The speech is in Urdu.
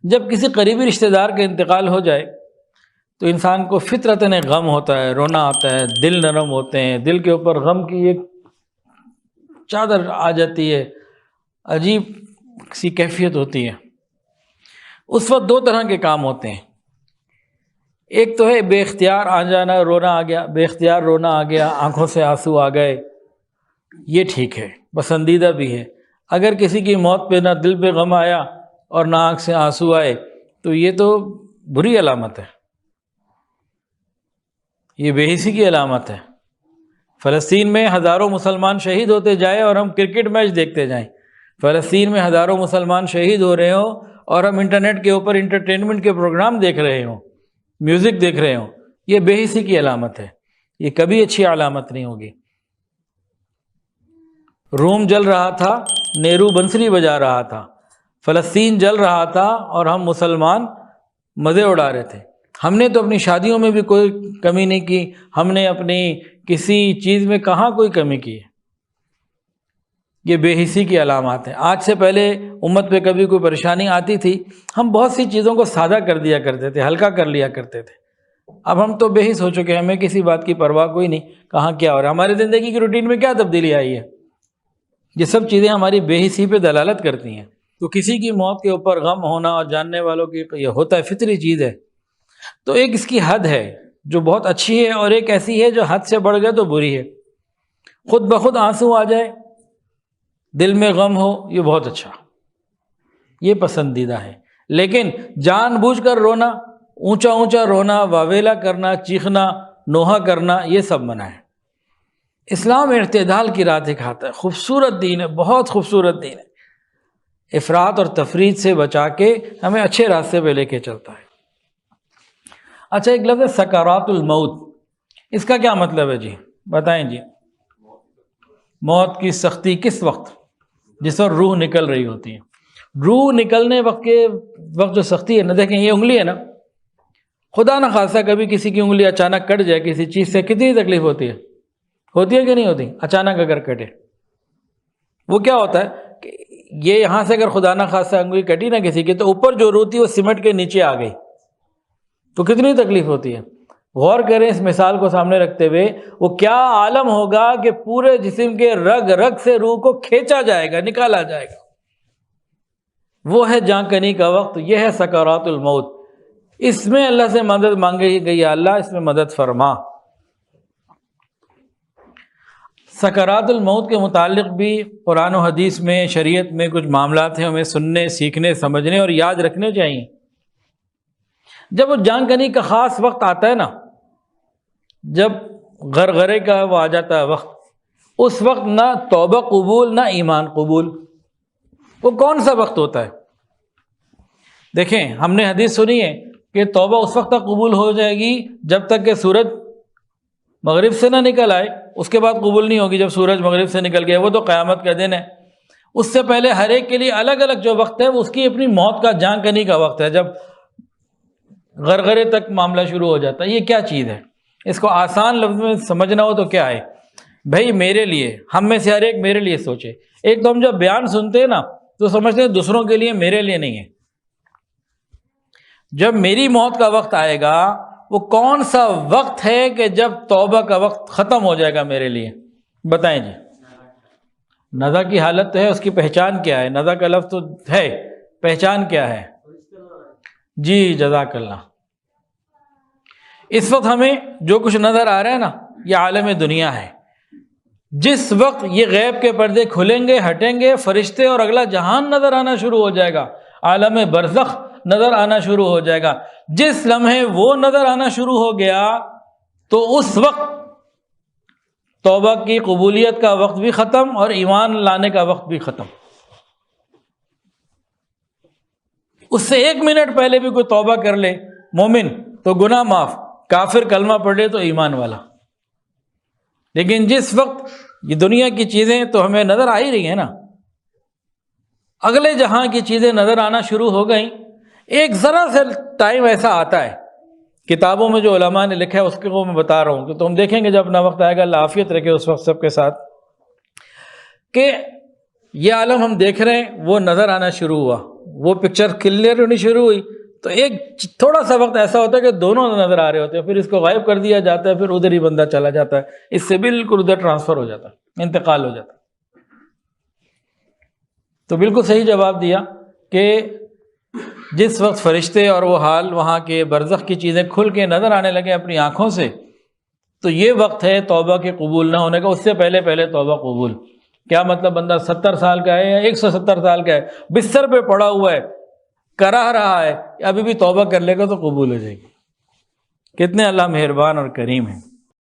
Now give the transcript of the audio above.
جب کسی قریبی رشتہ دار کا انتقال ہو جائے تو انسان کو فطرتاً غم ہوتا ہے، رونا آتا ہے، دل نرم ہوتے ہیں، دل کے اوپر غم کی ایک چادر آ جاتی ہے، عجیب سی کیفیت ہوتی ہے۔ اس وقت دو طرح کے کام ہوتے ہیں، ایک تو ہے بے اختیار آ جانا، رونا آ گیا، بے اختیار رونا آ گیا، آنکھوں سے آنسو آ گئے، یہ ٹھیک ہے، پسندیدہ بھی ہے۔ اگر کسی کی موت پہ نہ دل پہ غم آیا اور نہ آنکھ سے آنسو آئے تو یہ تو بری علامت ہے، یہ بے حسی کی علامت ہے۔ فلسطین میں ہزاروں مسلمان شہید ہوتے جائیں اور ہم کرکٹ میچ دیکھتے جائیں، فلسطین میں ہزاروں مسلمان شہید ہو رہے ہوں اور ہم انٹرنیٹ کے اوپر انٹرٹینمنٹ کے پروگرام دیکھ رہے ہوں، میوزک دیکھ رہے ہوں، یہ بے حسی کی علامت ہے، یہ کبھی اچھی علامت نہیں ہوگی۔ روم جل رہا تھا، نیرو بنسری بجا رہا تھا، فلسطین جل رہا تھا اور ہم مسلمان مزے اڑا رہے تھے۔ ہم نے تو اپنی شادیوں میں بھی کوئی کمی نہیں کی، ہم نے اپنی کسی چیز میں کہاں کوئی کمی کی ہے۔ یہ بے حسی کی علامات ہیں۔ آج سے پہلے امت پہ کبھی کوئی پریشانی آتی تھی، ہم بہت سی چیزوں کو سادہ کر دیا کرتے تھے، ہلکا کر لیا کرتے تھے۔ اب ہم تو بے حس ہو چکے ہیں، ہمیں کسی بات کی پرواہ کوئی نہیں، کہاں کیا ہو رہا ہے، ہماری زندگی کی روٹین میں کیا تبدیلی آئی ہے۔ یہ سب چیزیں ہماری بے حسی پہ دلالت کرتی ہیں۔ تو کسی کی موت کے اوپر غم ہونا اور جاننے والوں کی یہ ہوتا ہے، فطری چیز ہے۔ تو ایک اس کی حد ہے جو بہت اچھی ہے، اور ایک ایسی ہے جو حد سے بڑھ گئے تو بری ہے۔ خود بخود آنسو آ جائے، دل میں غم ہو، یہ بہت اچھا، یہ پسندیدہ ہے۔ لیکن جان بوجھ کر رونا، اونچا اونچا رونا، واویلا کرنا، چیخنا، نوحہ کرنا، یہ سب منع ہے۔ اسلام اعتدال کی راہ دکھاتا ہے، خوبصورت دین ہے، بہت خوبصورت دین ہے، افراط اور تفریط سے بچا کے ہمیں اچھے راستے پہ لے کے چلتا ہے۔ اچھا، ایک لفظ ہے سکرات الموت، اس کا کیا مطلب ہے جی؟ بتائیں جی۔ موت کی سختی کس وقت؟ جس وقت روح نکل رہی ہوتی ہے۔ روح نکلنے وقت جو سختی ہے نا، دیکھیں یہ انگلی ہے نا، خدا نہ خاصہ کبھی کسی کی انگلی اچانک کٹ جائے کسی چیز سے، کتنی تکلیف ہوتی ہے کہ نہیں ہوتی؟ اچانک اگر کٹے، وہ کیا ہوتا ہے کہ یہ یہاں سے اگر خدا نہ خاصہ انگلی کٹی نا کسی کی، تو اوپر جو روح تھی وہ سمٹ کے نیچے آ گئی، تو کتنی تکلیف ہوتی ہے۔ غور کریں اس مثال کو سامنے رکھتے ہوئے، وہ کیا عالم ہوگا کہ پورے جسم کے رگ رگ سے روح کو کھینچا جائے گا، نکالا جائے گا۔ وہ ہے جاں کنی کا وقت، یہ ہے سکرات الموت۔ اس میں اللہ سے مدد مانگی گئی، اللہ اس میں مدد فرما۔ سکرات الموت کے متعلق بھی قرآن و حدیث میں، شریعت میں کچھ معاملات ہیں، ہمیں سننے، سیکھنے، سمجھنے اور یاد رکھنے چاہیے۔ جب وہ جان کنی کا خاص وقت آتا ہے نا، جب غرغرے کا وہ آ جاتا ہے وقت، اس وقت نہ توبہ قبول نہ ایمان قبول۔ وہ کون سا وقت ہوتا ہے؟ دیکھیں، ہم نے حدیث سنی ہے کہ توبہ اس وقت تک قبول ہو جائے گی جب تک کہ سورج مغرب سے نہ نکل آئے، اس کے بعد قبول نہیں ہوگی۔ جب سورج مغرب سے نکل گیا وہ تو قیامت کا دن ہے۔ اس سے پہلے ہر ایک کے لیے الگ الگ جو وقت ہے، وہ اس کی اپنی موت کا، جان کنی کا وقت ہے، جب غرغرے تک معاملہ شروع ہو جاتا ہے۔ یہ کیا چیز ہے؟ اس کو آسان لفظ میں سمجھنا ہو تو کیا ہے بھائی؟ میرے لیے، ہم میں سے ہر ایک میرے لیے سوچے۔ ایک تو ہم جب بیان سنتے ہیں نا تو سمجھتے ہیں دوسروں کے لیے، میرے لیے نہیں ہے۔ جب میری موت کا وقت آئے گا، وہ کون سا وقت ہے کہ جب توبہ کا وقت ختم ہو جائے گا میرے لیے؟ بتائیں جی۔ نزع کی حالت ہے، اس کی پہچان کیا ہے؟ نزع کا لفظ تو ہے، پہچان کیا ہے؟ جی جزاک اللہ۔ اس وقت ہمیں جو کچھ نظر آ رہا ہے نا، یہ عالم دنیا ہے۔ جس وقت یہ غیب کے پردے کھلیں گے، ہٹیں گے، فرشتے اور اگلا جہان نظر آنا شروع ہو جائے گا، عالم برزخ نظر آنا شروع ہو جائے گا۔ جس لمحے وہ نظر آنا شروع ہو گیا تو اس وقت توبہ کی قبولیت کا وقت بھی ختم اور ایمان لانے کا وقت بھی ختم۔ اس سے 1 منٹ پہلے بھی کوئی توبہ کر لے مومن تو گناہ معاف، کافر کلمہ پڑھ لے تو ایمان والا۔ لیکن جس وقت یہ دنیا کی چیزیں تو ہمیں نظر آ ہی رہی ہیں نا، اگلے جہاں کی چیزیں نظر آنا شروع ہو گئیں، ایک ذرا سے ٹائم ایسا آتا ہے، کتابوں میں جو علماء نے لکھا ہے اس کو میں بتا رہا ہوں کہ تم دیکھیں گے جب اپنا وقت آئے گا، اللہ عافیت رکھے اس وقت سب کے ساتھ، کہ یہ عالم ہم دیکھ رہے ہیں وہ نظر آنا شروع ہوا، وہ پکچر کلیئر ہونی شروع ہوئی تو ایک تھوڑا سا وقت ایسا ہوتا ہے کہ دونوں نظر آ رہے ہوتے ہیں، پھر اس کو غائب کر دیا جاتا ہے، پھر ادھر ہی بندہ چلا جاتا ہے، اس سے بالکل ادھر ٹرانسفر ہو جاتا ہے، انتقال ہو جاتا ہے۔ تو بالکل صحیح جواب دیا کہ جس وقت فرشتے اور وہ حال وہاں کے برزخ کی چیزیں کھل کے نظر آنے لگے اپنی آنکھوں سے، تو یہ وقت ہے توبہ کے قبول نہ ہونے کا، اس سے پہلے پہلے توبہ قبول۔ کیا مطلب؟ بندہ 70 سال کا ہے یا 170 سال کا ہے، بستر پہ پڑا ہوا ہے، کراہ رہا ہے، ابھی بھی توبہ کر لے گا تو قبول ہو جائے گی۔ کتنے اللہ مہربان اور کریم ہیں۔